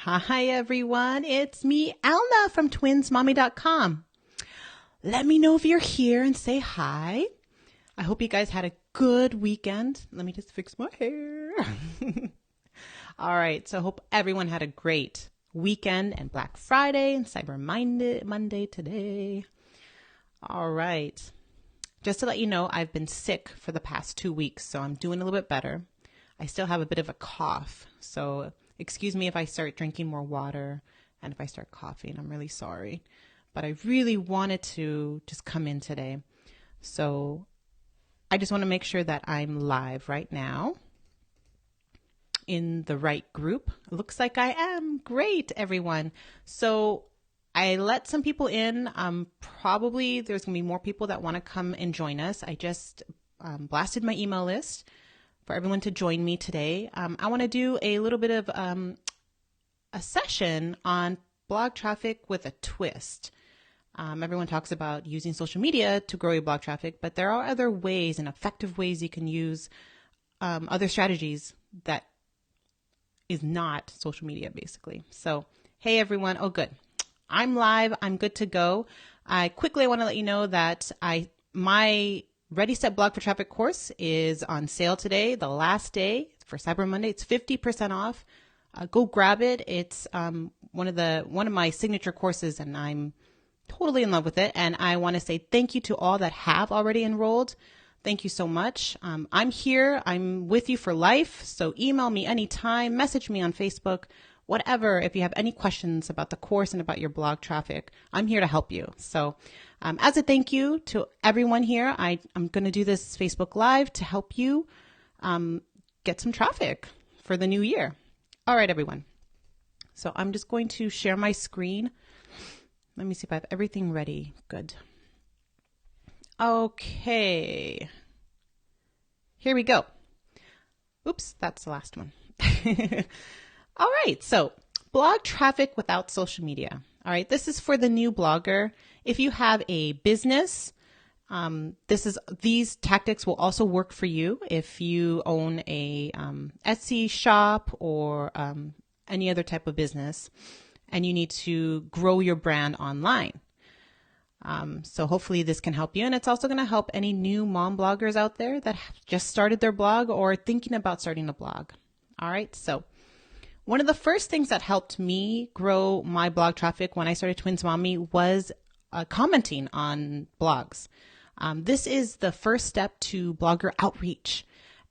Hi, everyone. It's me, Alna from twinsmommy.com. Let me know if you're here and say hi. I hope you guys had a good weekend. Let me just fix my hair. All right. So I hope everyone had a great weekend and Black Friday and Cyber Monday today. All right. Just to let you know, I've been sick for the past 2 weeks, so I'm doing a little bit better. I still have a bit of a cough, so excuse me if I start drinking more water and if I start coughing. I'm really sorry. But I really wanted to just come in today. So I just want to make sure that I'm live right now in the right group. It looks like I am. Great, everyone. So I let some people in. Probably there's going to be more people that want to come and join us. I just blasted my email list for everyone to join me today. I want to do a little bit of a session on blog traffic with a twist. Everyone talks about using social media to grow your blog traffic, but there are other ways and effective ways you can use other strategies that is not social media, basically. So, hey, everyone. Oh, good. I'm live. I'm good to go. I quickly want to let you know that my Ready Set Blog for Traffic course is on sale today, the last day for Cyber Monday. It's 50% off. Go grab it. It's one of my signature courses, and I'm totally in love with it. And I want to say thank you to all that have already enrolled. Thank you so much. I'm here. I'm with you for life. So email me anytime, message me on Facebook, whatever. If you have any questions about the course and about your blog traffic, I'm here to help you. So as a thank you to everyone here, I'm going to do this Facebook Live to help you get some traffic for the new year. All right, everyone. So I'm just going to share my screen. Let me see if I have everything ready. Good. Okay. Here we go. Oops, that's the last one. All right. So blog traffic without social media. All right. This is for the new blogger. If you have a business, these tactics will also work for you if you own a Etsy shop or any other type of business and you need to grow your brand online. So hopefully this can help you. And it's also going to help any new mom bloggers out there that have just started their blog or thinking about starting a blog. All right. So one of the first things that helped me grow my blog traffic when I started Twins Mommy was commenting on blogs. This is the first step to blogger outreach.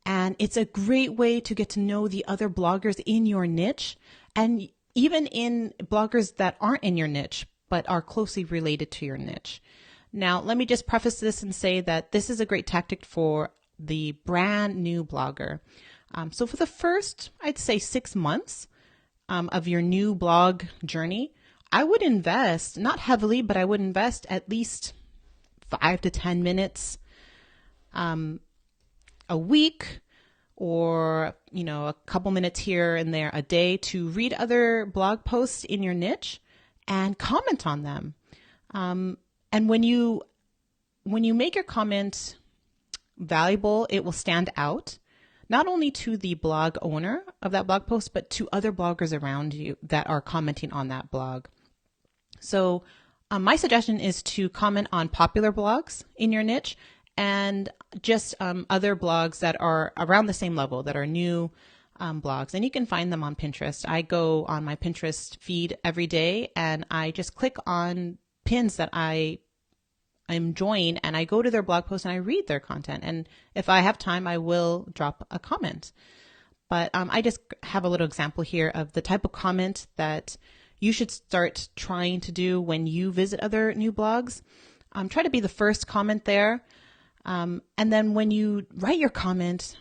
And it's a great way to get to know the other bloggers in your niche and even in bloggers that aren't in your niche, but are closely related to your niche. Now, let me just preface this and say that this is a great tactic for the brand new blogger. So for the first, I'd say 6 months of your new blog journey, I would invest, not heavily, but I would invest at least 5 to 10 minutes a week or, a couple minutes here and there a day to read other blog posts in your niche and comment on them. And when you make your comment valuable, it will stand out, not only to the blog owner of that blog post, but to other bloggers around you that are commenting on that blog. So my suggestion is to comment on popular blogs in your niche and just other blogs that are around the same level, that are new blogs. And you can find them on Pinterest. I go on my Pinterest feed every day and I just click on pins that I'm enjoying and I go to their blog post and I read their content. And if I have time, I will drop a comment. But I just have a little example here of the type of comment that you should start trying to do when you visit other new blogs. Try to be the first comment there. And then when you write your comment,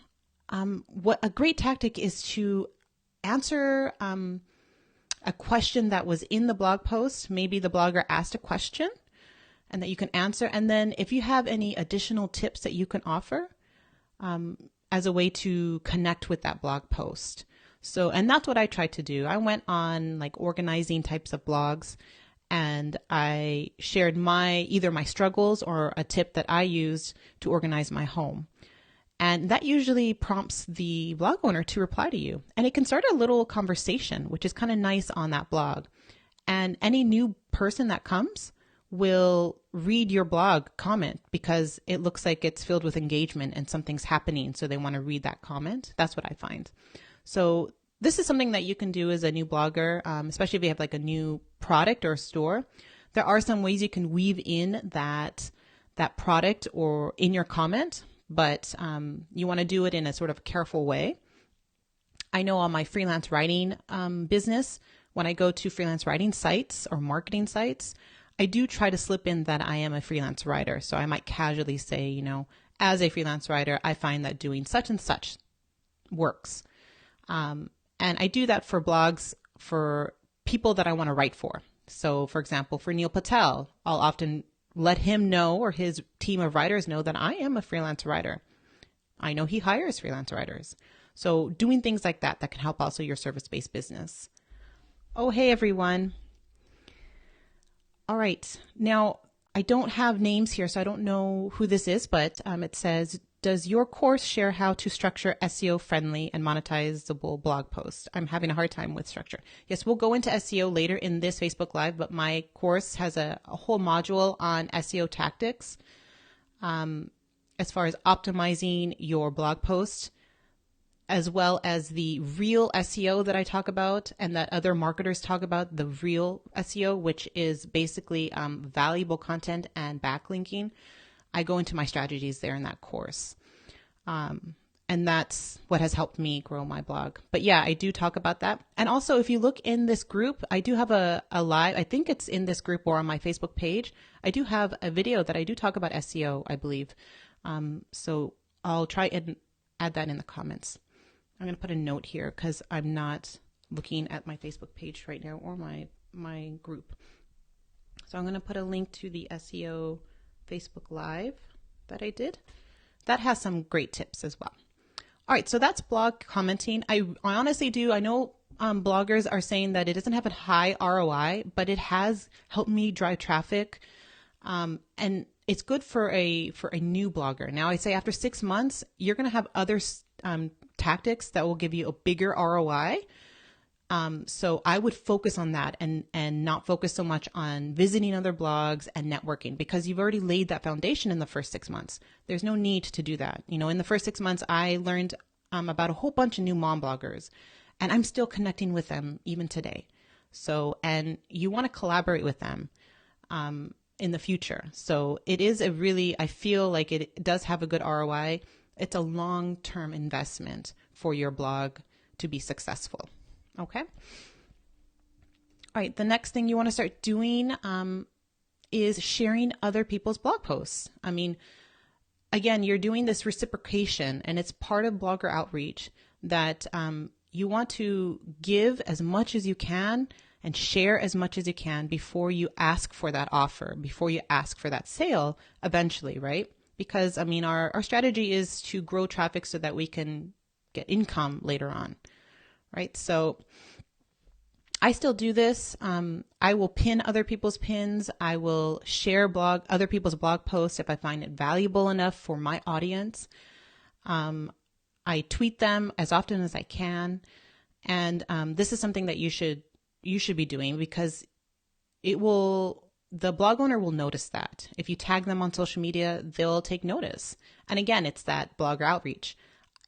what a great tactic is to answer a question that was in the blog post. Maybe the blogger asked a question and that you can answer. And then if you have any additional tips that you can offer as a way to connect with that blog post. So, and that's what I tried to do. I went on like organizing types of blogs and I shared either my struggles or a tip that I used to organize my home. And that usually prompts the blog owner to reply to you. And it can start a little conversation, which is kind of nice on that blog. And any new person that comes will read your blog comment because it looks like it's filled with engagement and something's happening. So they want to read that comment. That's what I find. So this is something that you can do as a new blogger, especially if you have like a new product or a store. There are some ways you can weave in that product or in your comment, but you want to do it in a sort of careful way. I know on my freelance writing business, when I go to freelance writing sites or marketing sites, I do try to slip in that I am a freelance writer. So I might casually say, you know, as a freelance writer, I find that doing such and such works. And I do that for blogs for people that I want to write for. So for example, for Neil Patel, I'll often let him know, or his team of writers know, that I am a freelance writer. I know he hires freelance writers. So doing things like that can help also your service-based business. Oh, hey, everyone. All right. Now, I don't have names here, so I don't know who this is, but it says, does your course share how to structure SEO-friendly and monetizable blog posts? I'm having a hard time with structure. Yes, we'll go into SEO later in this Facebook Live, but my course has a whole module on SEO tactics as far as optimizing your blog post, as well as the real SEO that I talk about and that other marketers talk about, the real SEO, which is basically valuable content and backlinking. I go into my strategies there in that course. And that's what has helped me grow my blog. But yeah, I do talk about that. And also, if you look in this group, I do have a live, I think it's in this group or on my Facebook page. I do have a video that I do talk about SEO, I believe. So I'll try and add that in the comments. I'm going to put a note here because I'm not looking at my Facebook page right now or my group. So I'm going to put a link to the SEO Facebook Live that I did. That has some great tips as well. All right, so that's blog commenting. I honestly do. I know bloggers are saying that it doesn't have a high ROI, but it has helped me drive traffic. And it's good for a new blogger. Now, I say after 6 months, you're going to have other tactics that will give you a bigger ROI. So I would focus on that and not focus so much on visiting other blogs and networking, because you've already laid that foundation in the first 6 months. There's no need to do that. You know, in the first 6 months, I learned about a whole bunch of new mom bloggers, and I'm still connecting with them even today. So, and you want to collaborate with them in the future. So it is I feel like it does have a good ROI. It's a long-term investment for your blog to be successful. Okay. All right. The next thing you want to start doing is sharing other people's blog posts. I mean, again, you're doing this reciprocation, and it's part of blogger outreach that you want to give as much as you can and share as much as you can before you ask for that offer, before you ask for that sale eventually, right? Because, I mean, our strategy is to grow traffic so that we can get income later on, right? So I still do this. I will pin other people's pins. I will share other people's blog posts if I find it valuable enough for my audience. I tweet them as often as I can. And this is something that you should be doing, because the blog owner will notice that. If you tag them on social media, they'll take notice. And again, it's that blogger outreach.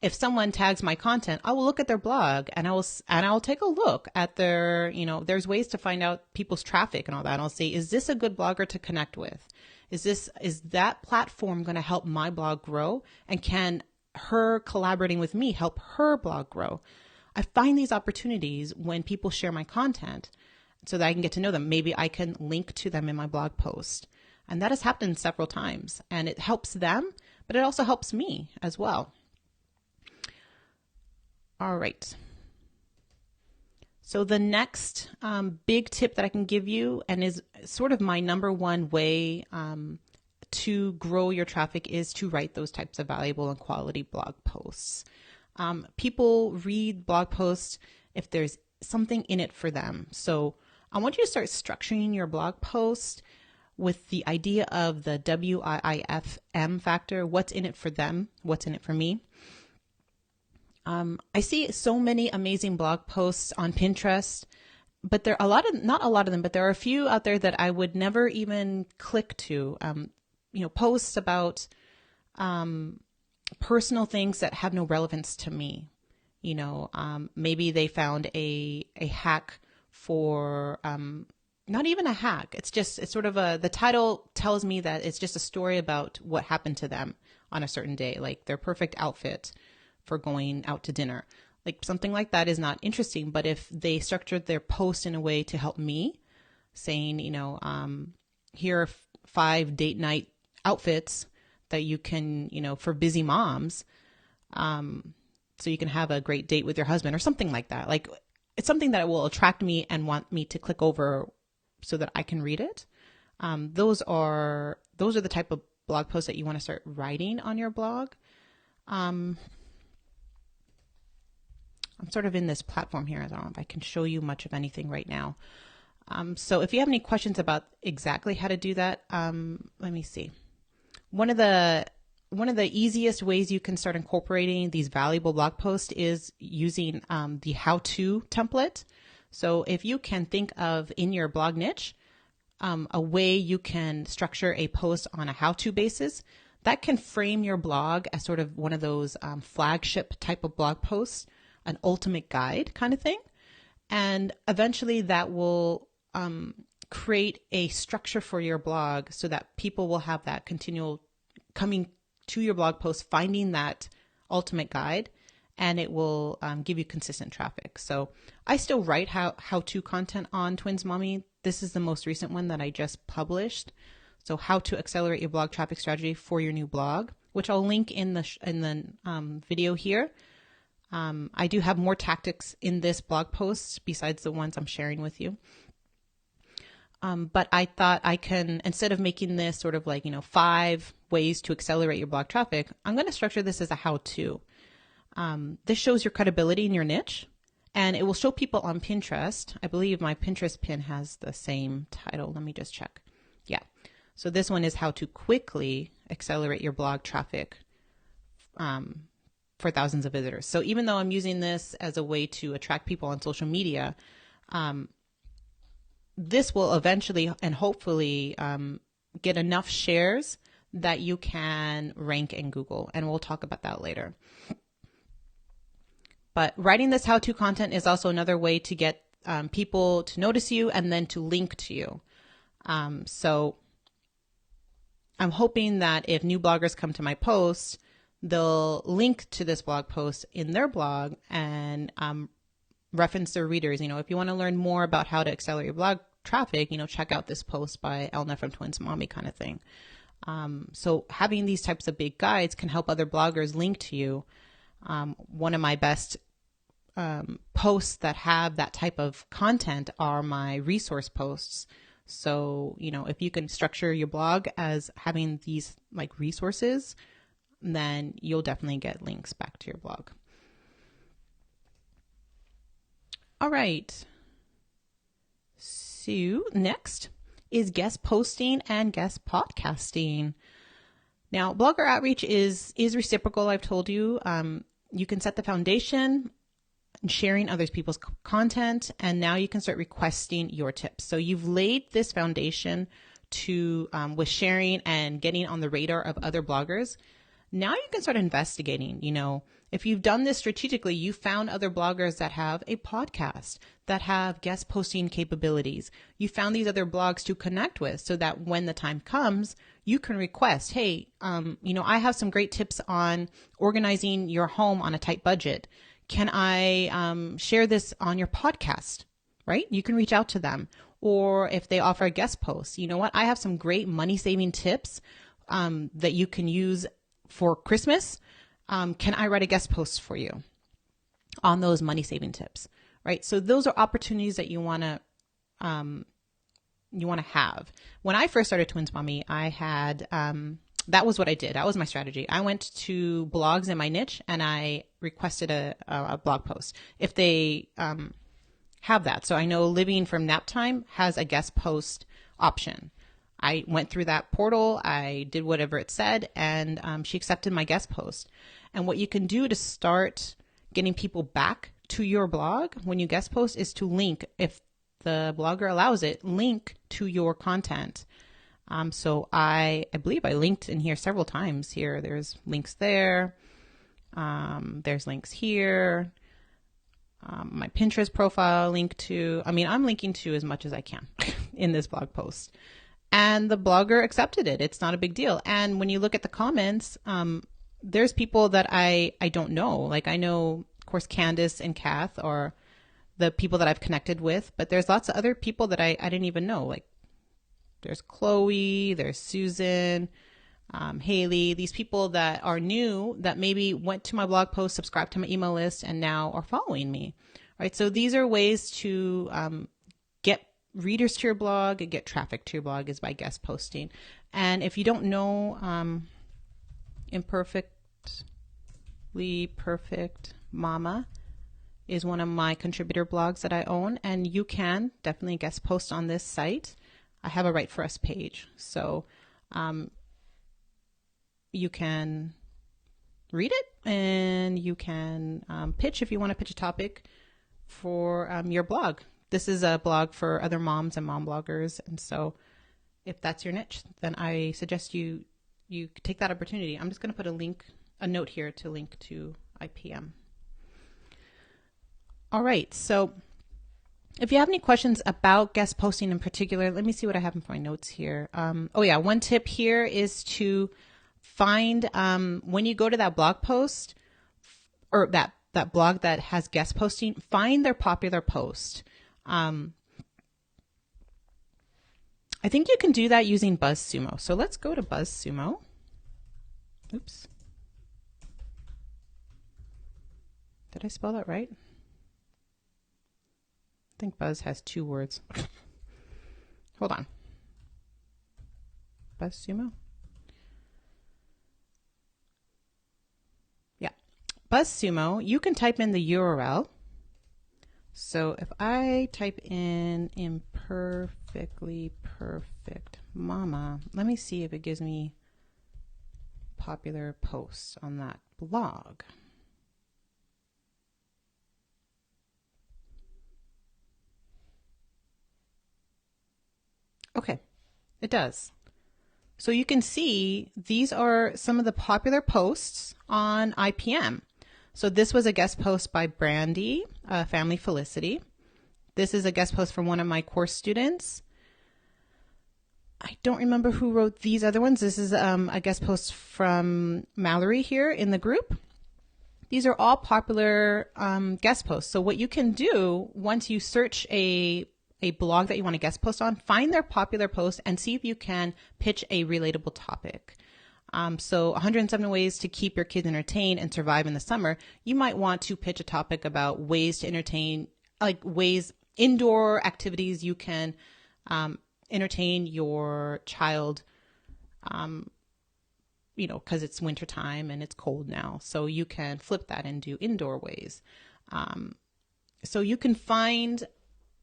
If someone tags my content, I will look at their blog and I'll take a look at their, there's ways to find out people's traffic and all that. And I'll say, is this a good blogger to connect with? Is that platform going to help my blog grow? And can her collaborating with me help her blog grow? I find these opportunities when people share my content so that I can get to know them. Maybe I can link to them in my blog post. And that has happened several times, and it helps them, but it also helps me as well. All right. So the next big tip that I can give you, and is sort of my number one way to grow your traffic, is to write those types of valuable and quality blog posts. People read blog posts if there's something in it for them. So I want you to start structuring your blog post with the idea of the WIIFM factor. What's in it for them? What's in it for me? I see so many amazing blog posts on Pinterest, but there are not a lot of them, but there are a few out there that I would never even click to. Posts about personal things that have no relevance to me. Maybe they found a hack for, not even a hack. It's sort of the title tells me that it's just a story about what happened to them on a certain day, like their perfect outfit for going out to dinner. Like something like that is not interesting. But if they structured their post in a way to help me, saying, here are 5 date night outfits that you can, for busy moms, so you can have a great date with your husband or something like that. Like it's something that will attract me and want me to click over so that I can read it. Those are the type of blog posts that you want to start writing on your blog. I'm sort of in this platform here. I don't know if I can show you much of anything right now. So if you have any questions about exactly how to do that, let me see. One of the easiest ways you can start incorporating these valuable blog posts is using the how-to template. So if you can think of in your blog niche a way you can structure a post on a how-to basis, that can frame your blog as sort of one of those flagship type of blog posts, an ultimate guide kind of thing. And eventually that will create a structure for your blog so that people will have that continual coming to your blog post, finding that ultimate guide, and it will give you consistent traffic. So I still write how-to content on Twins Mommy. This is the most recent one that I just published. So how to accelerate your blog traffic strategy for your new blog, which I'll link in the video here. I do have more tactics in this blog post besides the ones I'm sharing with you. But I thought I can, instead of making this sort of like, 5 ways to accelerate your blog traffic, I'm going to structure this as a how-to. This shows your credibility in your niche, and it will show people on Pinterest. I believe my Pinterest pin has the same title. Let me just check. Yeah. So this one is how to quickly accelerate your blog traffic for thousands of visitors. So even though I'm using this as a way to attract people on social media, this will eventually and hopefully get enough shares that you can rank in Google. And we'll talk about that later. But writing this how-to content is also another way to get people to notice you and then to link to you. So I'm hoping that if new bloggers come to my post, they'll link to this blog post in their blog and reference their readers. If you want to learn more about how to accelerate your blog traffic, check out this post by Elna from Twins Mommy kind of thing. So having these types of big guides can help other bloggers link to you. One of my best posts that have that type of content are my resource posts. So, if you can structure your blog as having these like resources, then you'll definitely get links back to your blog. All right. So next is guest posting and guest podcasting. Now, blogger outreach is reciprocal. I've told you, you can set the foundation and sharing other people's content, and now you can start requesting your tips. So you've laid this foundation to with sharing and getting on the radar of other bloggers. Now you can start investigating. If you've done this strategically, you found other bloggers that have a podcast, that have guest posting capabilities. You found these other blogs to connect with so that when the time comes, you can request, hey, I have some great tips on organizing your home on a tight budget. Can I share this on your podcast, right? You can reach out to them. Or if they offer a guest post, I have some great money saving tips that you can use for Christmas. Can I write a guest post for you on those money saving tips, right? So those are opportunities that you want to have. When I first started Twins Mommy, I had, that was what I did. That was my strategy. I went to blogs in my niche and I requested a blog post if they have that. So I know Living from Nap Time has a guest post option. I went through that portal, I did whatever it said, and she accepted my guest post. And what you can do to start getting people back to your blog when you guest post is to link, if the blogger allows it, link to your content. So I believe I linked in here several times here. There's links there. There's links here. My Pinterest profile link to, I'm linking to as much as I can in this blog post. And the blogger accepted it. It's not a big deal. And when you look at the comments, there's people that I don't know. Like I know, of course, Candace and Kath are the people that I've connected with, but there's lots of other people that I didn't even know. Like there's Chloe, there's Susan, Haley, these people that are new that maybe went to my blog post, subscribed to my email list, and now are following me. Right. So these are ways to get readers to your blog and get traffic to your blog is by guest posting. And if you don't know, Imperfectly Perfect Mama is one of my contributor blogs that I own, and you can definitely guest post on this site. I have a Write For Us page. So you can read it and you can pitch if you want to pitch a topic for your blog. This is a blog for other moms and mom bloggers. And so if that's your niche, then I suggest you take that opportunity. I'm just going to put a note here to link to IPM. All right. So if you have any questions about guest posting in particular, let me see what I have in my notes here. One tip here is to find, when you go to that blog post or that blog that has guest posting, find their popular post. I think you can do that using BuzzSumo. So let's go to BuzzSumo. Oops. Did I spell that right? I think Buzz has 2 words. Hold on. BuzzSumo? Yeah. BuzzSumo, you can type in the URL. So if I type in Imperfectly Perfect Mama, let me see if it gives me popular posts on that blog. Okay, it does. So you can see these are some of the popular posts on IPM. So this was a guest post by Brandy, Family Felicity. This is a guest post from one of my course students. I don't remember who wrote these other ones. This is a guest post from Mallory here in the group. These are all popular guest posts. So what you can do once you search a blog that you want to guest post on, find their popular post and see if you can pitch a relatable topic. So 107 ways to keep your kids entertained and survive in the summer. You might want to pitch a topic about ways to entertain, like indoor activities you can entertain your child, because it's wintertime and it's cold now. So you can flip that and do indoor ways. So you can find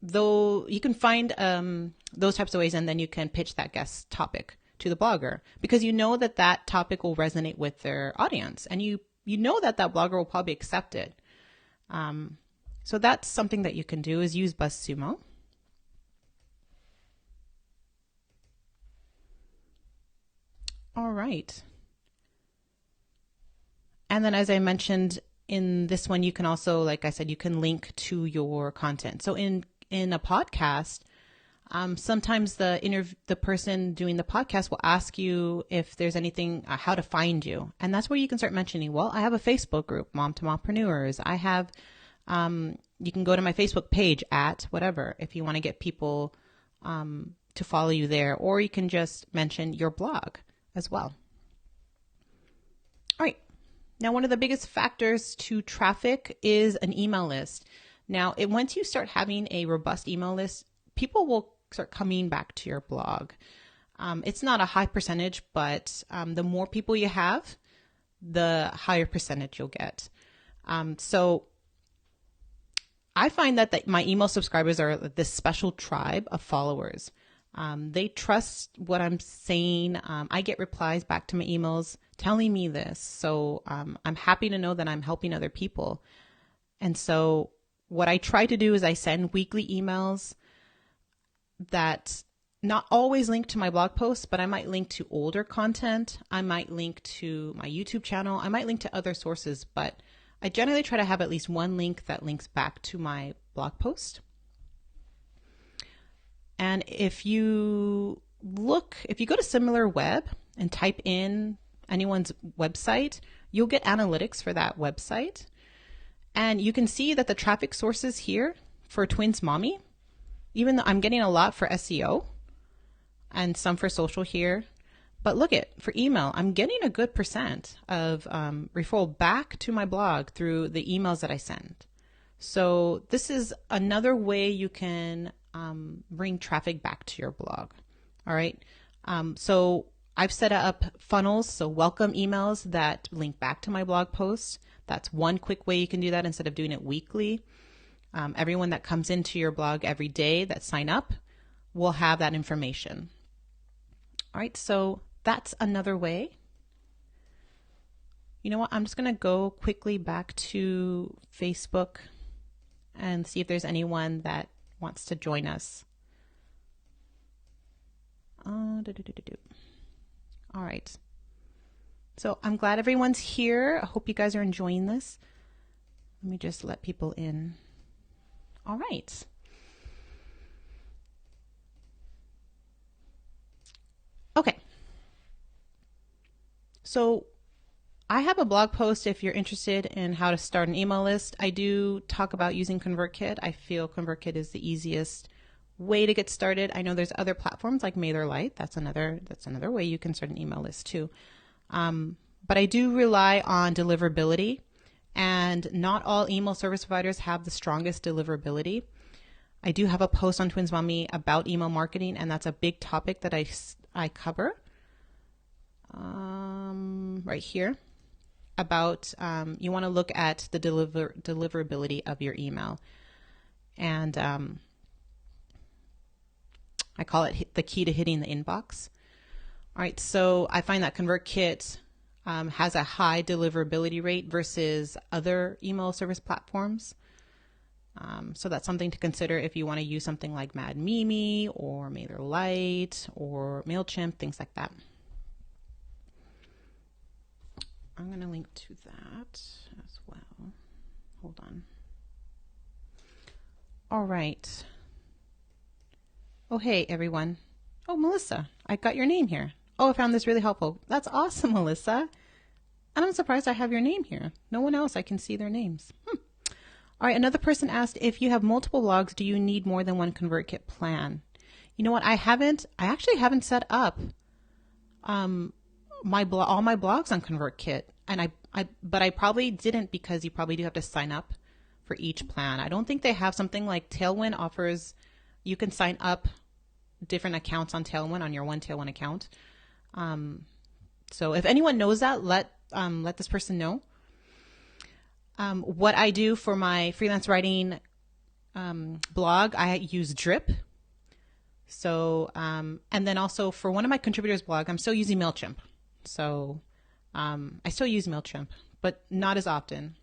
those types of ways, and then you can pitch that guest topic to the blogger, because you know that topic will resonate with their audience, and you know that blogger will probably accept it. So that's something that you can do, is use BuzzSumo. All right. And then, as I mentioned in this one, you can also, like I said, you can link to your content. So in a podcast, sometimes the person doing the podcast will ask you if there's anything, how to find you. And that's where you can start mentioning, well, I have a Facebook group, Mom to Mompreneurs. I have, you can go to my Facebook page at whatever, if you want to get people to follow you there, or you can just mention your blog as well. All right. Now, one of the biggest factors to traffic is an email list. Now, once you start having a robust email list, people will start coming back to your blog. It's not a high percentage, but the more people you have, the higher percentage you'll get. So I find that my email subscribers are this special tribe of followers. They trust what I'm saying. I get replies back to my emails telling me this. So I'm happy to know that I'm helping other people. And so what I try to do is I send weekly emails that not always link to my blog posts, but I might link to older content. I might link to my YouTube channel. I might link to other sources, but I generally try to have at least one link that links back to my blog post. And if you go to SimilarWeb and type in anyone's website, you'll get analytics for that website. And you can see that the traffic sources here for Twins Mommy, even though I'm getting a lot for SEO and some for social here, but look at for email, I'm getting a good percent of referral back to my blog through the emails that I send. So this is another way you can bring traffic back to your blog. All right. So I've set up funnels, so welcome emails that link back to my blog posts. That's one quick way you can do that instead of doing it weekly. Everyone that comes into your blog every day that sign up will have that information. All right, so that's another way. You know what? I'm just going to go quickly back to Facebook and see if there's anyone that wants to join us. All right. So I'm glad everyone's here. I hope you guys are enjoying this. Let me just let people in. All right. Okay. So I have a blog post if you're interested in how to start an email list. I do talk about using ConvertKit. I feel ConvertKit is the easiest way to get started. I know there's other platforms like MailerLite. That's another way you can start an email list too. But I do rely on deliverability, and not all email service providers have the strongest deliverability. I do have a post on Twins Mommy about email marketing, and that's a big topic that I cover right here about you want to look at the deliverability of your email. And I call it the key to hitting the inbox. All right, so I find that ConvertKit has a high deliverability rate versus other email service platforms. So that's something to consider if you want to use something like Mad Mimi or MailerLite or MailChimp, things like that. I'm going to link to that as well. Hold on. All right. Oh, hey, everyone. Oh, Melissa, I got your name here. Oh, I found this really helpful. That's awesome, Melissa. And I'm surprised I have your name here. No one else I can see their names. All right, another person asked, if you have multiple blogs, do you need more than one ConvertKit plan? You know what? I actually haven't set up all my blogs on ConvertKit, and but I probably didn't, because you probably do have to sign up for each plan. I don't think they have something like Tailwind offers. You can sign up different accounts on Tailwind on your one Tailwind account. So if anyone knows that, let this person know. What I do for my freelance writing blog, I use Drip. So, and then also for one of my contributors' blog, I'm still using MailChimp. So I still use MailChimp, but not as often.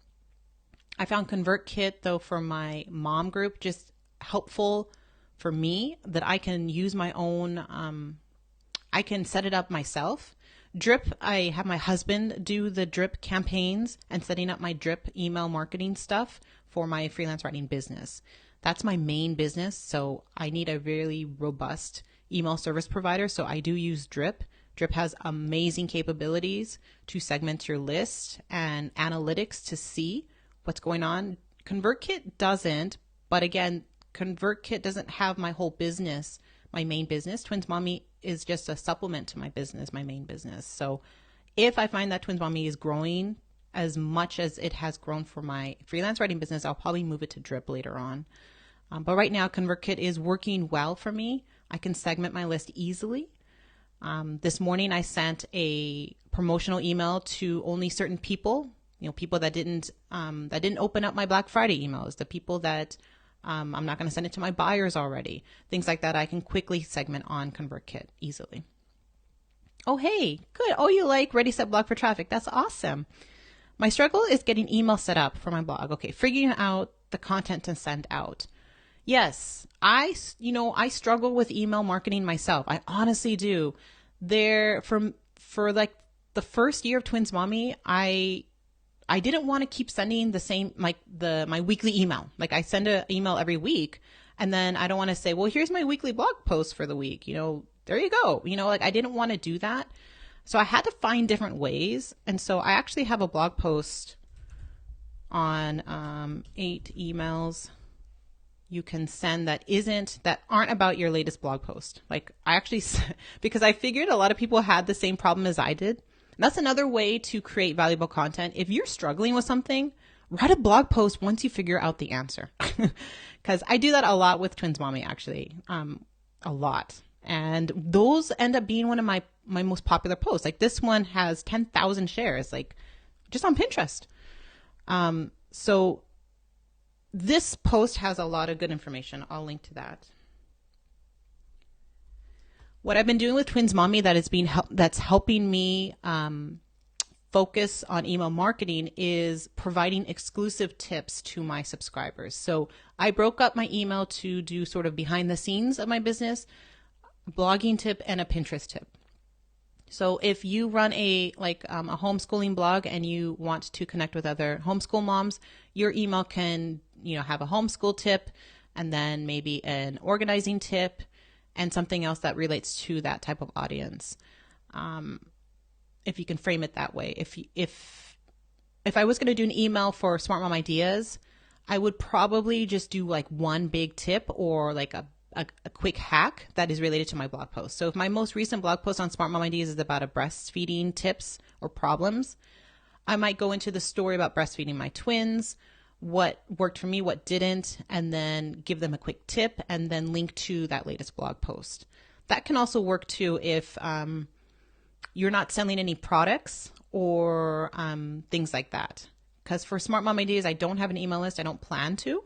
I found ConvertKit, though, for my mom group, just helpful for me, that I can use my own, I can set it up myself. Drip, I have my husband do the Drip campaigns and setting up my Drip email marketing stuff for my freelance writing business. That's my main business, so I need a really robust email service provider, so I do use Drip. Drip has amazing capabilities to segment your list and analytics to see what's going on. ConvertKit doesn't, but again, ConvertKit doesn't have my whole business, my main business. Twins Mommy is just a supplement to my business, my main business. So if I find that Twins Mommy is growing as much as it has grown for my freelance writing business, I'll probably move it to Drip later on. But right now, ConvertKit is working well for me. I can segment my list easily. This morning, I sent a promotional email to only certain people, people that didn't open up my Black Friday emails, the people that I'm not going to send it to my buyers already. Things like that I can quickly segment on ConvertKit easily. Oh, hey, good. Oh, you like Ready Set Blog for Traffic. That's awesome. My struggle is getting email set up for my blog. Okay, figuring out the content to send out. Yes, I struggle with email marketing myself. I honestly do. For like the first year of Twins Mommy, I didn't want to keep sending the same, like my weekly email. Like I send an email every week, and then I don't want to say, well, here's my weekly blog post for the week. There you go. Like I didn't want to do that. So I had to find different ways. And so I actually have a blog post on 8 emails you can send that aren't about your latest blog post. Like I actually, because I figured a lot of people had the same problem as I did. And that's another way to create valuable content. If you're struggling with something, write a blog post once you figure out the answer. Because I do that a lot with Twins Mommy, actually, a lot. And those end up being one of my most popular posts. Like this one has 10,000 shares, like just on Pinterest. So this post has a lot of good information. I'll link to that. What I've been doing with Twins Mommy that's helping me focus on email marketing is providing exclusive tips to my subscribers. So I broke up my email to do sort of behind the scenes of my business, blogging tip and a Pinterest tip. So if you run a homeschooling blog and you want to connect with other homeschool moms, your email can, have a homeschool tip and then maybe an organizing tip and something else that relates to that type of audience. If you can frame it that way. If I was going to do an email for Smart Mom Ideas, I would probably just do like one big tip or like a quick hack that is related to my blog post. So if my most recent blog post on Smart Mom Ideas is about a breastfeeding tips or problems, I might go into the story about breastfeeding my twins, what worked for me, what didn't, and then give them a quick tip and then link to that latest blog post. That can also work too if you're not selling any products or things like that. Because for Smart Mom Ideas, I don't have an email list. I don't plan to.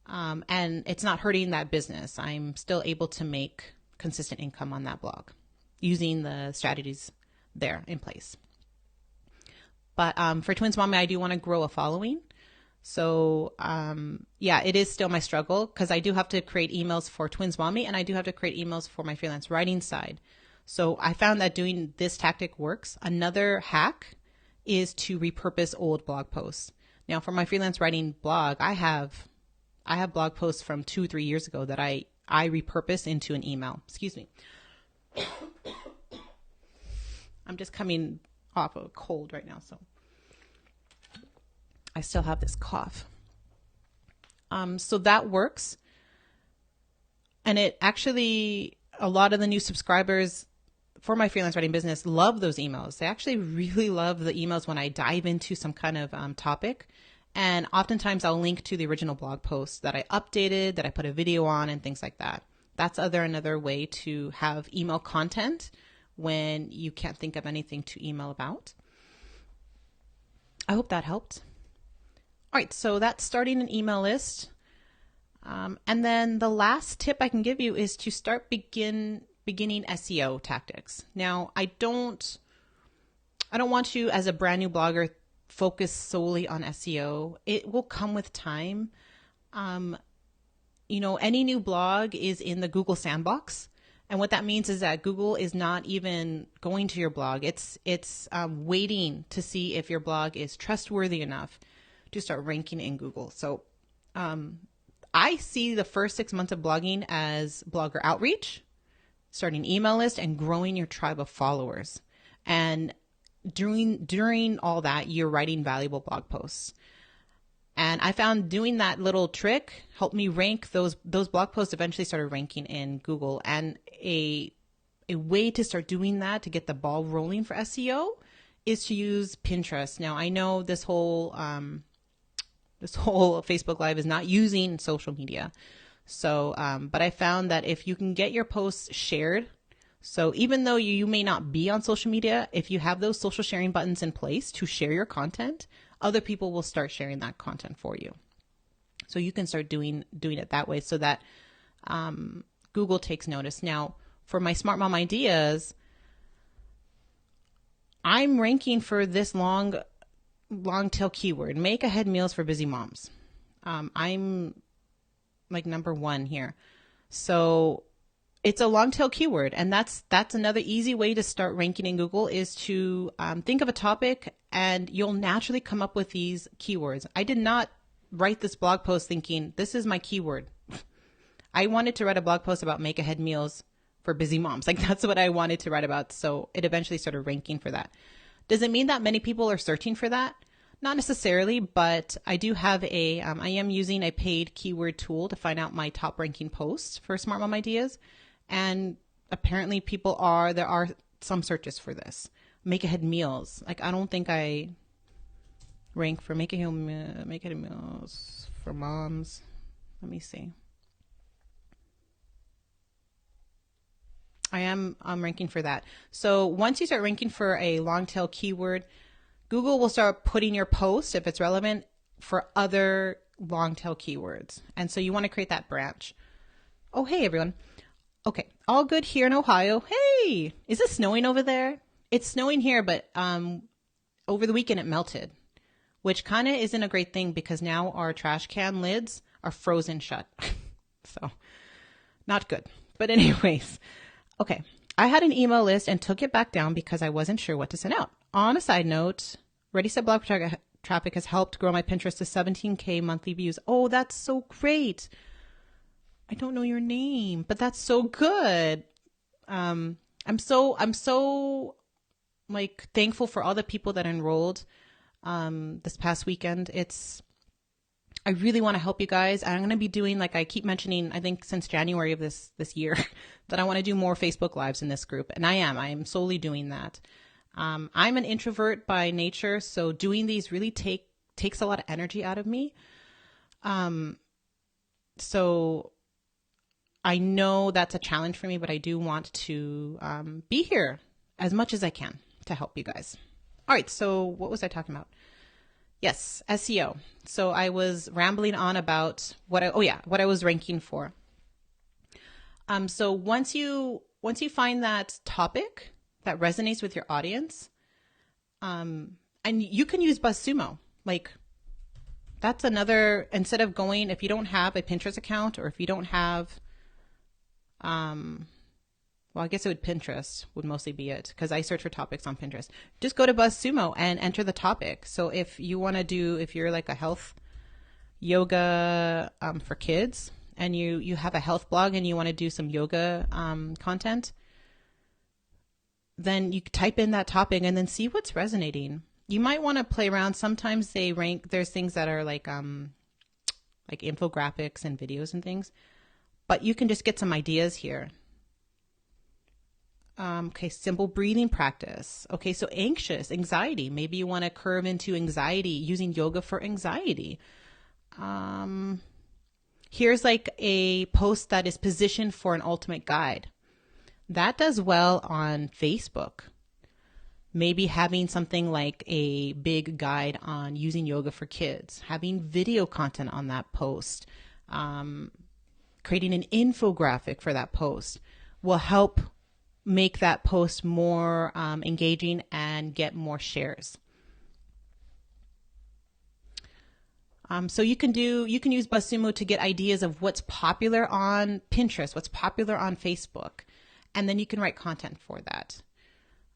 And it's not hurting that business. I'm still able to make consistent income on that blog using the strategies there in place. But for Twins Mommy, I do want to grow a following. So it is still my struggle because I do have to create emails for Twins Mommy and I do have to create emails for my freelance writing side. So I found that doing this tactic works. Another hack is to repurpose old blog posts. Now for my freelance writing blog, I have blog posts from 2-3 years ago that I repurpose into an email. Excuse me. I'm just coming off of a cold right now, so I still have this cough. So that works. And it actually, a lot of the new subscribers for my freelance writing business love those emails. They actually really love the emails when I dive into some kind of topic. And oftentimes I'll link to the original blog post that I updated, that I put a video on and things like that. That's another way to have email content when you can't think of anything to email about. I hope that helped. All right, so that's starting an email list. And then the last tip I can give you is to start beginning SEO tactics. Now, I don't want you as a brand new blogger focus solely on SEO. It will come with time. Any new blog is in the Google sandbox. And what that means is that Google is not even going to your blog. It's waiting to see if your blog is trustworthy enough to start ranking in Google. So I see the first 6 months of blogging as blogger outreach, starting email list, and growing your tribe of followers. And during all that, you're writing valuable blog posts. And I found doing that little trick helped me rank those blog posts eventually started ranking in Google. And a way to start doing that to get the ball rolling for SEO is to use Pinterest. Now, I know this whole Facebook Live is not using social media. So, but I found that if you can get your posts shared, so even though you may not be on social media, if you have those social sharing buttons in place to share your content, other people will start sharing that content for you. So you can start doing it that way so that Google takes notice. Now, for my Smart Mom ideas, I'm ranking for this long tail keyword, make ahead meals for busy moms. I'm like number one here. So it's a long tail keyword, and that's another easy way to start ranking in Google is to think of a topic, and you'll naturally come up with these keywords. I did not write this blog post thinking this is my keyword. I wanted to write a blog post about make ahead meals for busy moms. Like that's what I wanted to write about. So it eventually started ranking for that. Does it mean that many people are searching for that? Not necessarily, but I do have I am using a paid keyword tool to find out my top ranking posts for Smart Mom Ideas. And apparently there are some searches for this. Make ahead meals. Like I don't think I rank for make ahead meals for moms. Let me see. I'm ranking for that. So once you start ranking for a long tail keyword, Google will start putting your post, if it's relevant, for other long tail keywords. And so you want to create that branch. Oh, hey, everyone. Okay, all good here in Ohio. Hey, is it snowing over there? It's snowing here, but over the weekend it melted, which kind of isn't a great thing because now our trash can lids are frozen shut. So not good. But anyways, okay. I had an email list and took it back down because I wasn't sure what to send out. On a side note, Ready Set Blog Traffic has helped grow my Pinterest to 17K monthly views. Oh, that's so great. I don't know your name, but that's so good. I'm so like thankful for all the people that enrolled this past weekend. I really want to help you guys. I'm going to be doing, like I keep mentioning, I think since January of this year, that I want to do more Facebook Lives in this group. And I am solely doing that. I'm an introvert by nature, so doing these really takes a lot of energy out of me. So I know that's a challenge for me, but I do want to be here as much as I can to help you guys. All right, so what was I talking about? Yes, SEO. So I was rambling on about what I was ranking for. So once you find that topic that resonates with your audience, and you can use BuzzSumo. Like that's another, instead of going, if you don't have a Pinterest account or if you don't have, well, I guess Pinterest would mostly be it because I search for topics on Pinterest. Just go to BuzzSumo and enter the topic. So if you're like a health yoga for kids and you have a health blog and you want to do some yoga content, then you type in that topic and then see what's resonating. You might want to play around. Sometimes they rank, there's things that are like infographics and videos and things, but you can just get some ideas here. Okay, simple breathing practice. Okay, so anxiety. Maybe you want to curve into anxiety using yoga for anxiety. Here's like a post that is positioned for an ultimate guide. That does well on Facebook. Maybe having something like a big guide on using yoga for kids, having video content on that post, creating an infographic for that post will help make that post more engaging and get more shares. So you can use BuzzSumo to get ideas of what's popular on Pinterest, what's popular on Facebook, and then you can write content for that.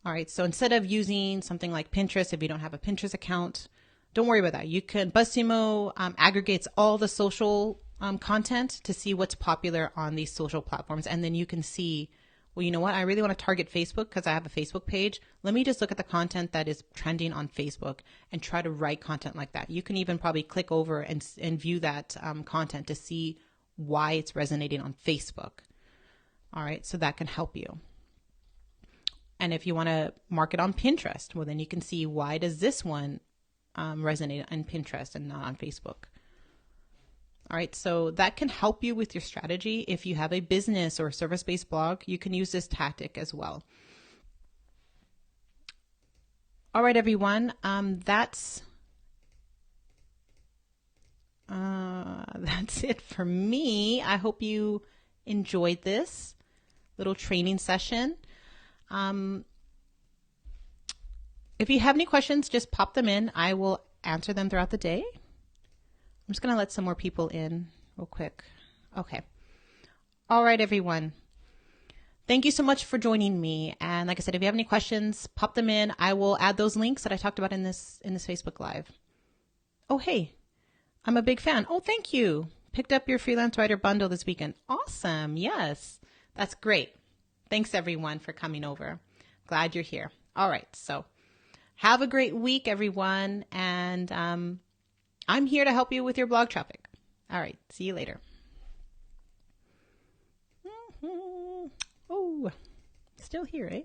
All right. So instead of using something like Pinterest, if you don't have a Pinterest account, don't worry about that. BuzzSumo aggregates all the social content to see what's popular on these social platforms, and then you can see, well, you know what? I really want to target Facebook because I have a Facebook page. Let me just look at the content that is trending on Facebook and try to write content like that. You can even probably click over and view that content to see why it's resonating on Facebook. All right, so that can help you. And if you want to market on Pinterest, well, then you can see why does this one resonate on Pinterest and not on Facebook. All right, so that can help you with your strategy. If you have a business or a service-based blog, you can use this tactic as well. All right, everyone, that's That's it for me. I hope you enjoyed this little training session. If you have any questions, just pop them in. I will answer them throughout the day. I'm just going to let some more people in real quick. Okay. All right, everyone. Thank you so much for joining me. And like I said, if you have any questions, pop them in. I will add those links that I talked about in this Facebook Live. Oh, hey, I'm a big fan. Oh, thank you. Picked up your freelance writer bundle this weekend. Awesome. Yes, that's great. Thanks, everyone, for coming over. Glad you're here. All right. So have a great week, everyone. And I'm here to help you with your blog traffic. All right. See you later. Oh, still here, eh?